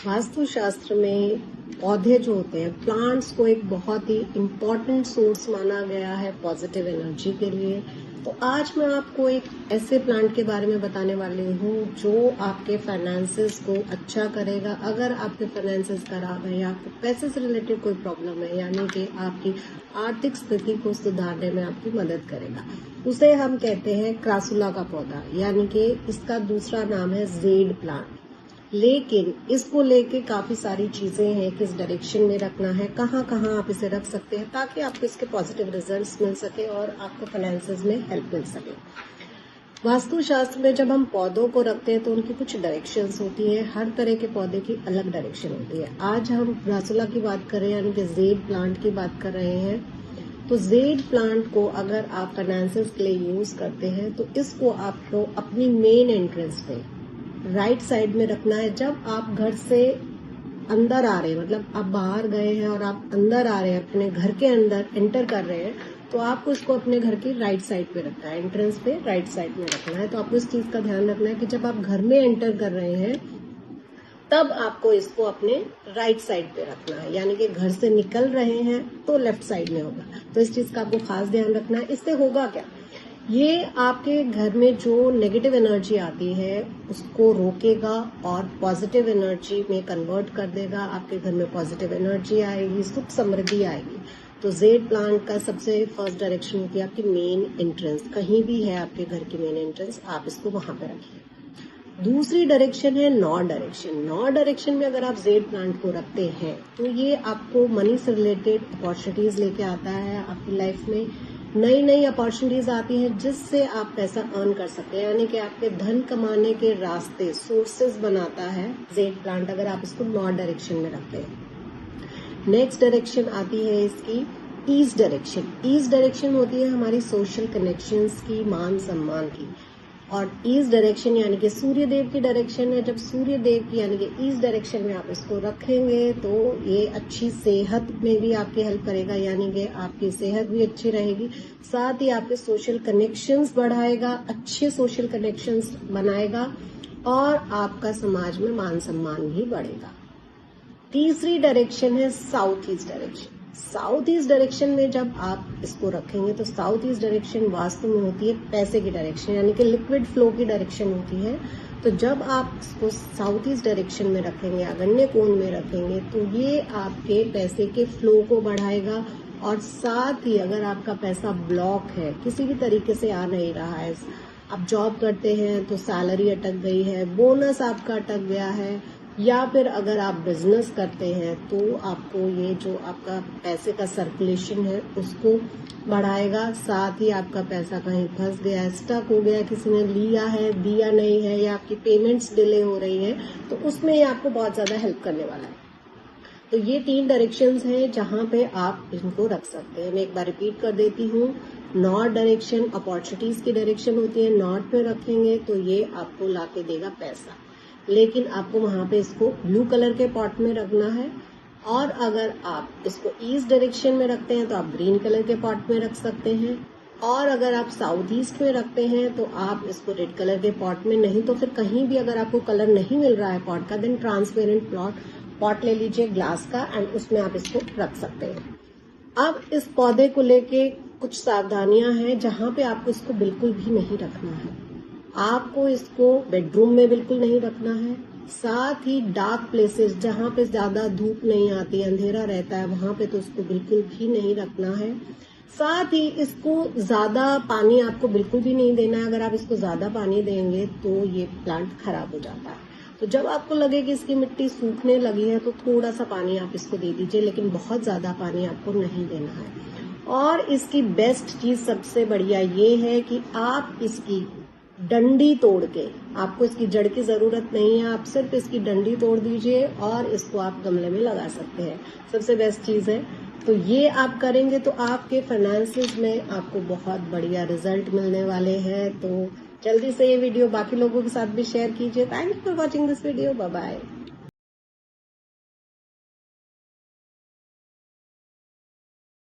वास्तुशास्त्र में पौधे जो होते हैं, प्लांट्स को एक बहुत ही इम्पोर्टेंट सोर्स माना गया है पॉजिटिव एनर्जी के लिए। तो आज मैं आपको एक ऐसे प्लांट के बारे में बताने वाली हूँ जो आपके फाइनेंसेस को अच्छा करेगा। अगर आपके फाइनेंसेस खराब है या आपको पैसे से रिलेटेड कोई प्रॉब्लम है, यानी कि आपकी आर्थिक स्थिति को सुधारने में आपकी मदद करेगा, उसे हम कहते हैं क्रासुला का पौधा, यानी कि इसका दूसरा नाम है जेड प्लांट। लेकिन इसको लेके काफी सारी चीजें हैं, किस डायरेक्शन में रखना है, कहाँ कहाँ आप इसे रख सकते हैं ताकि आपको इसके पॉजिटिव रिजल्ट्स मिल सके और आपको फाइनेंसेस में हेल्प मिल सके। वास्तुशास्त्र में जब हम पौधों को रखते हैं तो उनकी कुछ डायरेक्शंस होती है, हर तरह के पौधे की अलग डायरेक्शन होती है। आज हम क्रासुला की बात कर रहे हैं, यानी कि जेड प्लांट की बात कर रहे हैं। तो जेड प्लांट को अगर आप फाइनेंसेस के लिए यूज करते हैं तो इसको आपको अपनी मेन एंट्रेंस पे राइट साइड में रखना है। जब आप घर से अंदर आ रहे हैं, मतलब आप बाहर गए हैं और आप अंदर आ रहे हैं, अपने घर के अंदर एंटर कर रहे हैं, तो आपको इसको अपने घर की राइट साइड पे रखना है, एंट्रेंस पे राइट साइड में रखना है। तो आपको इस चीज का ध्यान रखना है कि जब आप घर में एंटर कर रहे हैं तब आपको इसको अपने राइट साइड पे रखना है, यानी कि घर से निकल रहे हैं तो लेफ्ट साइड में होगा। तो इस चीज का आपको खास ध्यान रखना है। इससे होगा क्या, ये आपके घर में जो नेगेटिव एनर्जी आती है उसको रोकेगा और पॉजिटिव एनर्जी में कन्वर्ट कर देगा। आपके घर में पॉजिटिव एनर्जी आएगी, सुख समृद्धि आएगी। तो जेड प्लांट का सबसे फर्स्ट डायरेक्शन होती है आपकी मेन एंट्रेंस। कहीं भी है आपके घर की मेन एंट्रेंस, आप इसको वहां पे रखिए। दूसरी डायरेक्शन है नॉर्थ डायरेक्शन। नॉर्थ डायरेक्शन में अगर आप जेड प्लांट को रखते हैं तो ये आपको मनी से रिलेटेड अपॉर्चुनिटीज लेके आता है। आपकी लाइफ में नई नई अपॉर्चुनिटीज आती हैं जिससे आप पैसा अर्न कर सकते हैं, यानी कि आपके धन कमाने के रास्ते, सोर्सेज बनाता है जेड प्लांट, अगर आप इसको नॉर्थ डायरेक्शन में रखते हैं। नेक्स्ट डायरेक्शन आती है इसकी ईस्ट डायरेक्शन। ईस्ट डायरेक्शन होती है हमारी सोशल कनेक्शंस की, मान सम्मान की। और ईस्ट डायरेक्शन यानी कि सूर्य देव की डायरेक्शन है। जब सूर्य देव की यानी कि ईस्ट डायरेक्शन में आप इसको रखेंगे तो ये अच्छी सेहत में भी आपकी हेल्प करेगा, यानी कि आपकी सेहत भी अच्छी रहेगी। साथ ही आपके सोशल कनेक्शंस बढ़ाएगा, अच्छे सोशल कनेक्शंस बनाएगा और आपका समाज में मान सम्मान भी बढ़ेगा। तीसरी डायरेक्शन है south east direction. South east direction में जब आप इसको रखेंगे तो साउथ ईस्ट डायरेक्शन वास्तु में होती है पैसे की डायरेक्शन, यानी कि लिक्विड फ्लो की डायरेक्शन होती है। तो जब आप इसको साउथ ईस्ट डायरेक्शन में रखेंगे, आग्नेय कोण में रखेंगे, तो ये आपके पैसे के फ्लो को बढ़ाएगा। और साथ ही अगर आपका पैसा ब्लॉक है, किसी भी तरीके से आ नहीं रहा है, आप जॉब करते हैं तो सैलरी अटक गई है, बोनस आपका अटक गया है, या फिर अगर आप बिजनेस करते हैं तो आपको ये जो आपका पैसे का सर्कुलेशन है उसको बढ़ाएगा। साथ ही आपका पैसा कहीं फंस गया है, स्टक हो गया, किसी ने लिया है, दिया नहीं है, या आपकी पेमेंट्स डिले हो रही है, तो उसमें ये आपको बहुत ज्यादा हेल्प करने वाला है। तो ये 3 डायरेक्शंस हैं जहां पे आप इनको रख सकते हैं। मैं एक बार रिपीट कर देती हूँ। नॉर्थ डायरेक्शन अपॉर्चुनिटीज की डायरेक्शन होती है, नॉर्थ पे रखेंगे तो ये आपको लाके देगा पैसा, लेकिन आपको वहां पे इसको ब्लू कलर के पॉट में रखना है। और अगर आप इसको ईस्ट डायरेक्शन में रखते हैं तो आप ग्रीन कलर के पॉट में रख सकते हैं। और अगर आप साउथ ईस्ट में रखते हैं तो आप इसको रेड कलर के पॉट में, नहीं तो फिर कहीं भी अगर आपको कलर नहीं मिल रहा है पॉट का, देन ट्रांसपेरेंट पॉट ले लीजिए ग्लास का, एंड उसमें आप इसको रख सकते हैं। अब इस पौधे को लेके कुछ सावधानियां हैं जहां पे आपको इसको बिल्कुल भी नहीं रखना है। आपको इसको बेडरूम में बिल्कुल नहीं रखना है। साथ ही डार्क प्लेसेस जहां पे ज्यादा धूप नहीं आती, अंधेरा रहता है, वहां पे तो इसको बिल्कुल भी नहीं रखना है। साथ ही इसको ज्यादा पानी आपको बिल्कुल भी नहीं देना है। अगर आप इसको ज्यादा पानी देंगे तो ये प्लांट खराब हो जाता है। तो जब आपको लगे कि इसकी मिट्टी सूखने लगी है तो थोड़ा सा पानी आप इसको दे दीजिए, लेकिन बहुत ज्यादा पानी आपको नहीं देना है। और इसकी बेस्ट चीज, सबसे बढ़िया ये है कि आप इसकी डंडी तोड़ के, आपको इसकी जड़ की जरूरत नहीं है, आप सिर्फ इसकी डंडी तोड़ दीजिए और इसको आप गमले में लगा सकते हैं। सबसे बेस्ट चीज है। तो ये आप करेंगे तो आपके फाइनेंसेस में आपको बहुत बढ़िया रिजल्ट मिलने वाले हैं। तो जल्दी से ये वीडियो बाकी लोगों के साथ भी शेयर कीजिए। Thank you for watching this video. Bye bye.